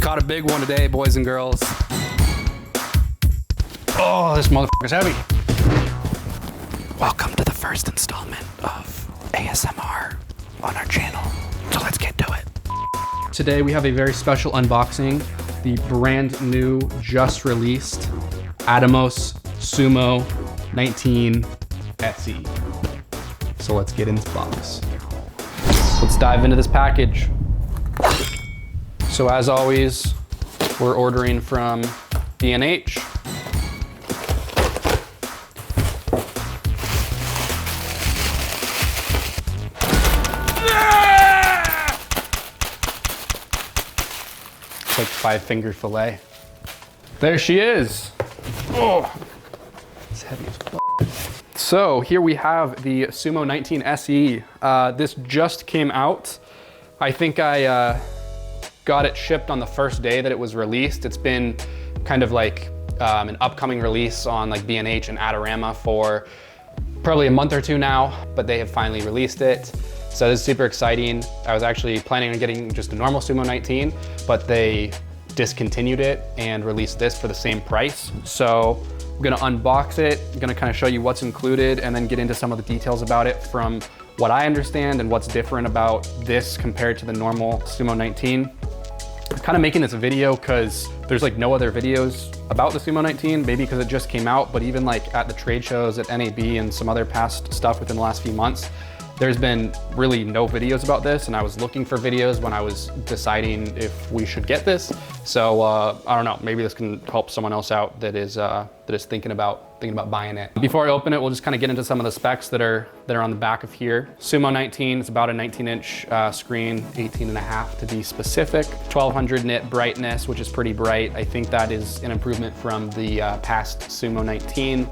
Got a big one today, boys and girls. Oh, this motherfucker's heavy. Welcome to the first installment of ASMR on our channel. So let's get to it. Today we have a very special unboxing. The brand new, just released Atomos SUMO 19SE. So let's get in this box. Let's dive into this package. So as always, we're ordering from B&H. It's like 5-finger fillet. There she is. Oh, it's heavy as fuck. So here we have the SUMO 19SE. This just came out. I think I got it shipped on the first day that it was released. It's been kind of like an upcoming release on like B&H and Adorama for probably a month or two now, but they have finally released it. So this is super exciting. I was actually planning on getting just a normal SUMO 19, but they discontinued it and released this for the same price. So I'm gonna unbox it. I'm gonna kind of show you what's included and then get into some of the details about it from what I understand and what's different about this compared to the normal SUMO 19. I'm kind of making this video because there's like no other videos about the SUMO 19, maybe because it just came out, but even like at the trade shows at NAB and some other past stuff within the last few months, there's been really no videos about this, and I was looking for videos when I was deciding if we should get this. So I don't know, maybe this can help someone else out that is thinking about buying it. Before I open it, we'll just kind of get into some of the specs that are on the back of here. SUMO 19, it's about a 19-inch screen, 18.5 to be specific. 1200 nit brightness, which is pretty bright. I think that is an improvement from the past SUMO 19.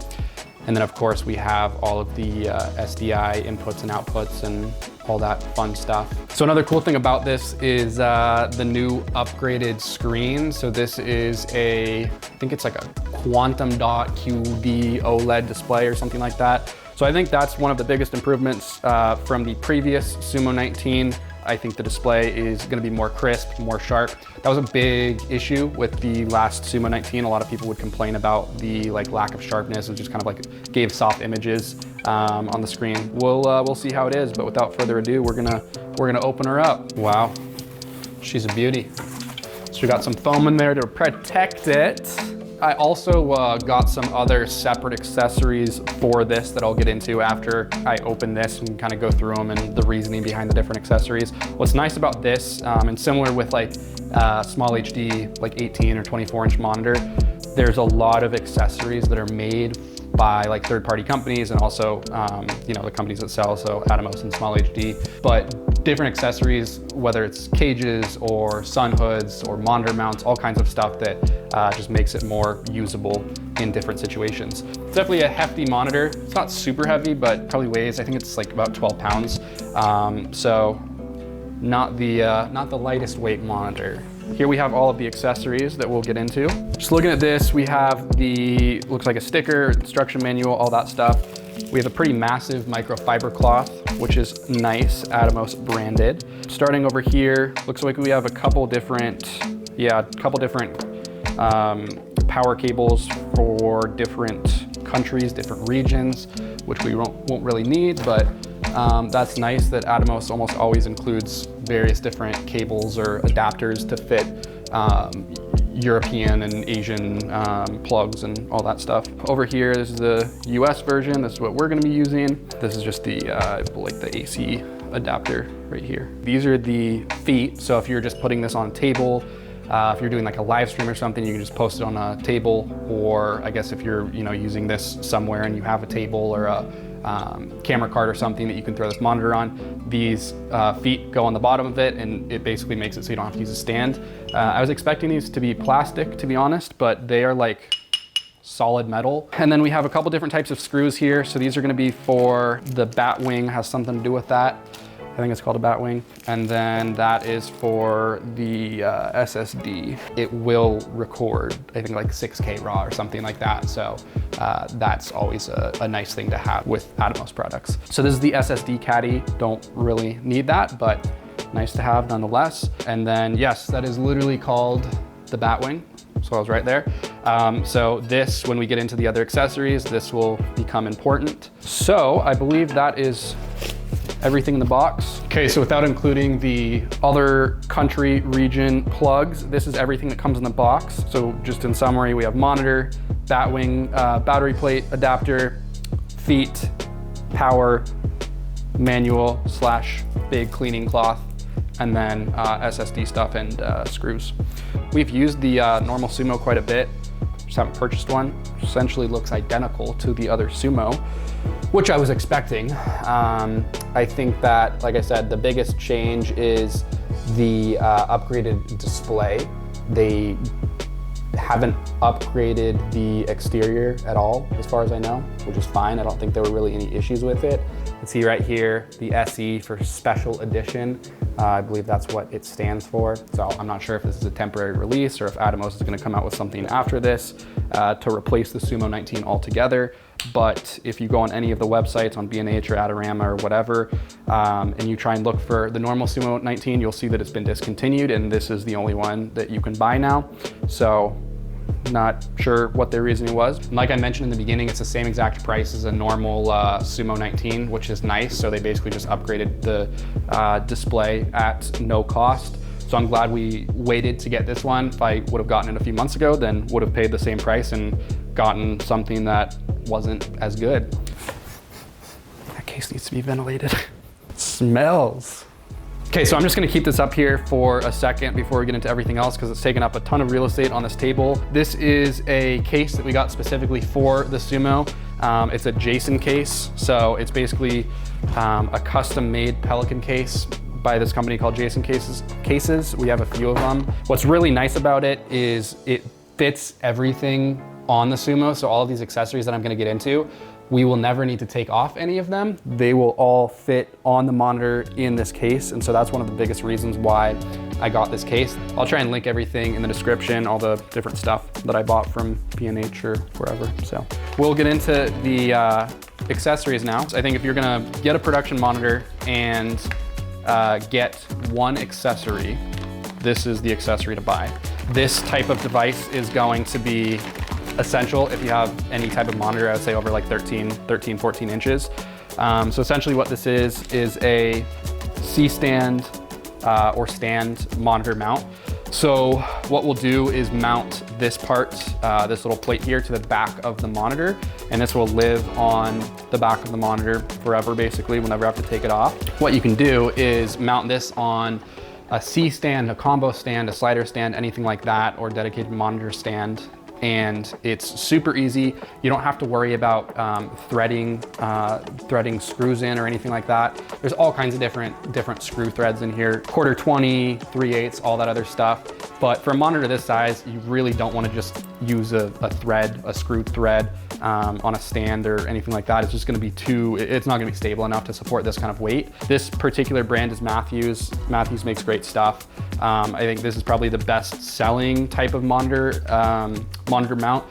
And then of course we have all of the SDI inputs and outputs and all that fun stuff. So another cool thing about this is the new upgraded screen. So this is I think it's like a quantum dot QD OLED display or something like that. So I think that's one of the biggest improvements from the previous SUMO 19. I think the display is gonna be more crisp, more sharp. That was a big issue with the last SUMO 19. A lot of people would complain about the lack of sharpness. It just kind of like gave soft images on the screen. We'll see how it is, but without further ado, we're gonna open her up. Wow, she's a beauty. So we got some foam in there to protect it. I also got some other separate accessories for this that I'll get into after I open this and kind of go through them and the reasoning behind the different accessories. What's nice about this, and similar with like small HD, like 18 or 24-inch monitor, there's a lot of accessories that are made by like third-party companies and also you know, the companies that sell, so Atomos and Small HD, but different accessories, whether it's cages or sun hoods or monitor mounts, all kinds of stuff that just makes it more usable in different situations. It's definitely a hefty monitor. It's not super heavy, but probably weighs, I think it's like about 12 pounds. So not the lightest weight monitor. Here we have all of the accessories that we'll get into. Just looking at this, we have looks like a sticker, instruction manual, all that stuff. We have a pretty massive microfiber cloth, which is nice, Atomos branded. Starting over here, looks like we have a couple different power cables for different countries, different regions, which we won't really need, but that's nice that Atomos almost always includes various different cables or adapters to fit European and Asian plugs and all that stuff. Over here is the US version. This is what we're gonna be using. This is just the AC adapter right here. These are the feet. So if you're just putting this on a table, if you're doing like a live stream or something, you can just post it on a table, or I guess if you're using this somewhere and you have a table or a camera card or something that you can throw this monitor on, these feet go on the bottom of it and it basically makes it so you don't have to use a stand. I was expecting these to be plastic, to be honest, but they are like solid metal. And then we have a couple different types of screws here. So these are gonna be for the bat wing, has something to do with that. I think it's called a bat wing. And then that is for the SSD. It will record, I think like 6K RAW or something like that. So that's always a nice thing to have with Atomos products. So this is the SSD caddy. Don't really need that, but nice to have nonetheless. And then yes, that is literally called the bat wing. So I was right there. So this, when we get into the other accessories, this will become important. So I believe that is everything in the box. Okay, so without including the other country region plugs, this is everything that comes in the box. So just in summary, we have monitor, bat wing, battery plate, adapter, feet, power, manual / big cleaning cloth, and then SSD stuff and screws. We've used the normal Sumo quite a bit, just haven't purchased one. Essentially looks identical to the other Sumo, which I was expecting. I think that, like I said, the biggest change is the upgraded display. They haven't upgraded the exterior at all, as far as I know, which is fine. I don't think there were really any issues with it. You can see right here, the SE for special edition. I believe that's what it stands for. So I'm not sure if this is a temporary release or if Atomos is gonna come out with something after this to replace the Sumo 19 altogether. But if you go on any of the websites on B&H or Adorama or whatever, and you try and look for the normal Sumo 19, you'll see that it's been discontinued and this is the only one that you can buy now. So not sure what their reasoning was. And like I mentioned in the beginning, it's the same exact price as a normal Sumo 19, which is nice. So they basically just upgraded the display at no cost. So I'm glad we waited to get this one. If I would have gotten it a few months ago, then would have paid the same price and gotten something that wasn't as good. That case needs to be ventilated. It smells. Okay, so I'm just gonna keep this up here for a second before we get into everything else because it's taken up a ton of real estate on this table. This is a case that we got specifically for the Sumo. It's a Jason case. So it's basically a custom made Pelican case by this company called Jason Cases. We have a few of them. What's really nice about it is it fits everything on the Sumo. So all of these accessories that I'm gonna get into, we will never need to take off any of them. They will all fit on the monitor in this case. And so that's one of the biggest reasons why I got this case. I'll try and link everything in the description, all the different stuff that I bought from B&H or wherever. So we'll get into the accessories now. So I think if you're gonna get a production monitor and get one accessory, this is the accessory to buy. This type of device is going to be essential if you have any type of monitor, I would say over like 13, 14 inches. So essentially what this is a C-stand or stand monitor mount. So what we'll do is mount this part, this little plate here to the back of the monitor, and this will live on the back of the monitor forever, basically. We'll never have to take it off. What you can do is mount this on a C-stand, a combo stand, a slider stand, anything like that, or dedicated monitor stand. And it's super easy. You don't have to worry about threading screws in or anything like that. There's all kinds of different screw threads in here, 1/4 20, 3/8, all that other stuff. But for a monitor this size, you really don't want to just use a screw thread on a stand or anything like that. It's just going to be it's not going to be stable enough to support this kind of weight. This particular brand is Matthews. Matthews makes great stuff. I think this is probably the best selling type of monitor mount,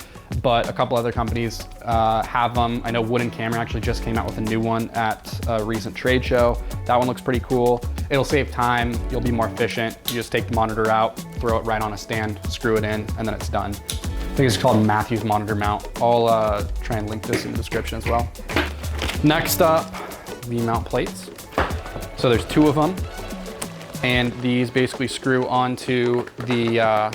but a couple other companies have them. I know Wood & Camera actually just came out with a new one at a recent trade show. That one looks pretty cool. It'll save time, you'll be more efficient. You just take the monitor out, throw it right on a stand, screw it in, and then it's done. I think it's called Matthews monitor mount. I'll try and link this in the description as well. Next up, V-mount plates. So there's 2 of them, and these basically screw onto the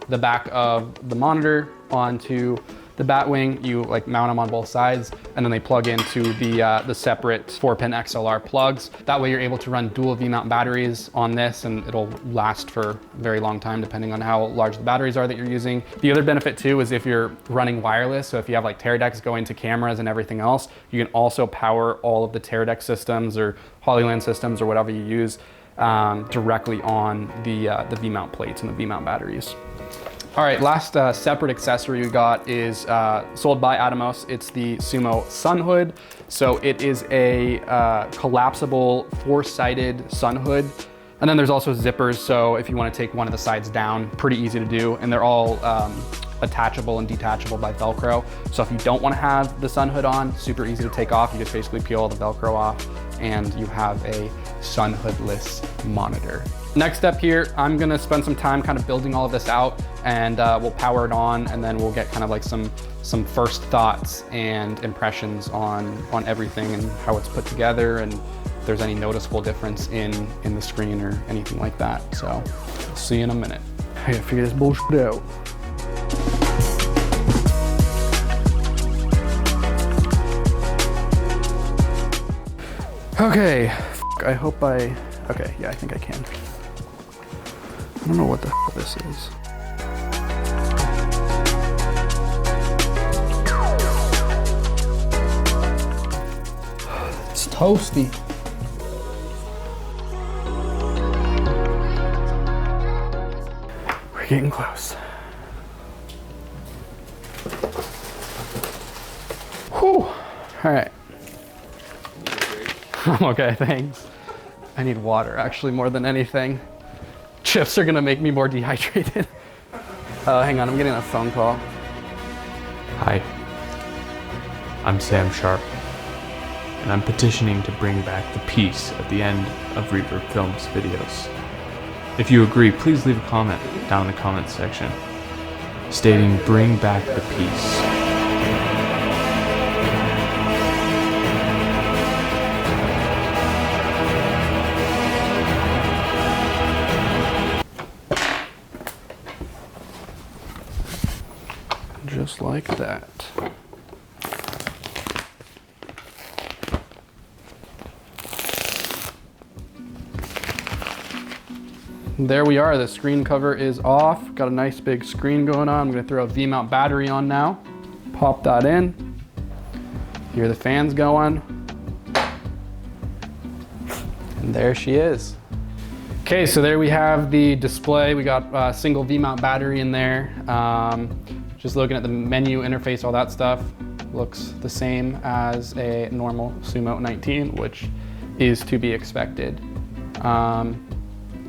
back of the monitor onto the bat wing. You like mount them on both sides, and then they plug into the separate 4-pin XLR plugs. That way you're able to run dual V-mount batteries on this, and it'll last for a very long time depending on how large the batteries are that you're using. The other benefit too is if you're running wireless, so if you have like Teradeks going to cameras and everything else, you can also power all of the Teradek systems or Holyland systems or whatever you use directly on the V-mount plates and the V-mount batteries. All right, last separate accessory we got is sold by Atomos. It's the Sumo Sun Hood. So it is a collapsible 4-sided sun hood. And then there's also zippers. So if you want to take one of the sides down, pretty easy to do. And they're all attachable and detachable by Velcro. So if you don't want to have the sun hood on, super easy to take off. You just basically peel all the Velcro off and you have a sun hoodless monitor. Next step here, I'm gonna spend some time kind of building all of this out, and we'll power it on, and then we'll get kind of like some first thoughts and impressions on everything and how it's put together, and if there's any noticeable difference in the screen or anything like that. So I'll see you in a minute. I gotta figure this bullshit out. Okay, I hope okay, yeah, I think I can. I don't know what the hell this is. It's toasty. We're getting close. Whew, all right. I'm okay, thanks. I need water, actually, more than anything. Chips are gonna make me more dehydrated. Hang on, I'm getting a phone call. Hi, I'm Sam Sharp, and I'm petitioning to bring back the peace at the end of Reverb Films videos. If you agree, please leave a comment down in the comments section stating bring back the peace. Just like that. There we are, the screen cover is off. Got a nice big screen going on. I'm gonna throw a V-mount battery on now. Pop that in. Hear the fans going. And there she is. Okay, so there we have the display. We got a single V-mount battery in there. Just looking at the menu interface, all that stuff looks the same as a normal Sumo 19, which is to be expected.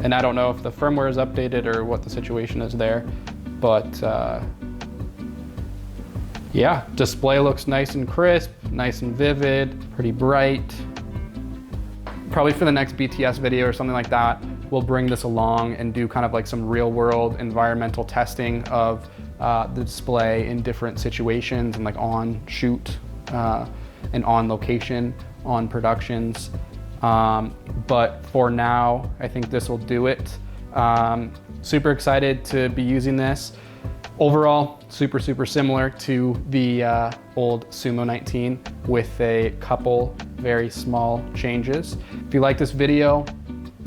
And I don't know if the firmware is updated or what the situation is there, but yeah, display looks nice and crisp, nice and vivid, pretty bright. Probably for the next BTS video or something like that, we'll bring this along and do kind of like some real world environmental testing of the display in different situations and like on shoot and on location, on productions. But for now, I think this will do it. Super excited to be using this. Overall, super similar to the old Sumo 19 with a couple very small changes. If you like this video,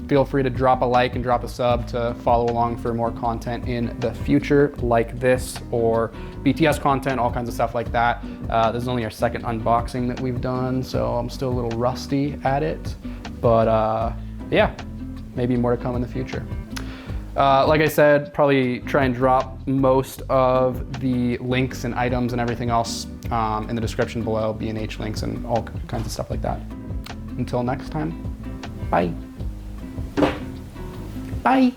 feel free to drop a like and drop a sub to follow along for more content in the future like this or BTS content, all kinds of stuff like that. This is only our second unboxing that we've done, so I'm still a little rusty at it. But yeah, maybe more to come in the future. Like I said, probably try and drop most of the links and items and everything else in the description below, B&H links and all kinds of stuff like that. Until next time, bye. Bye.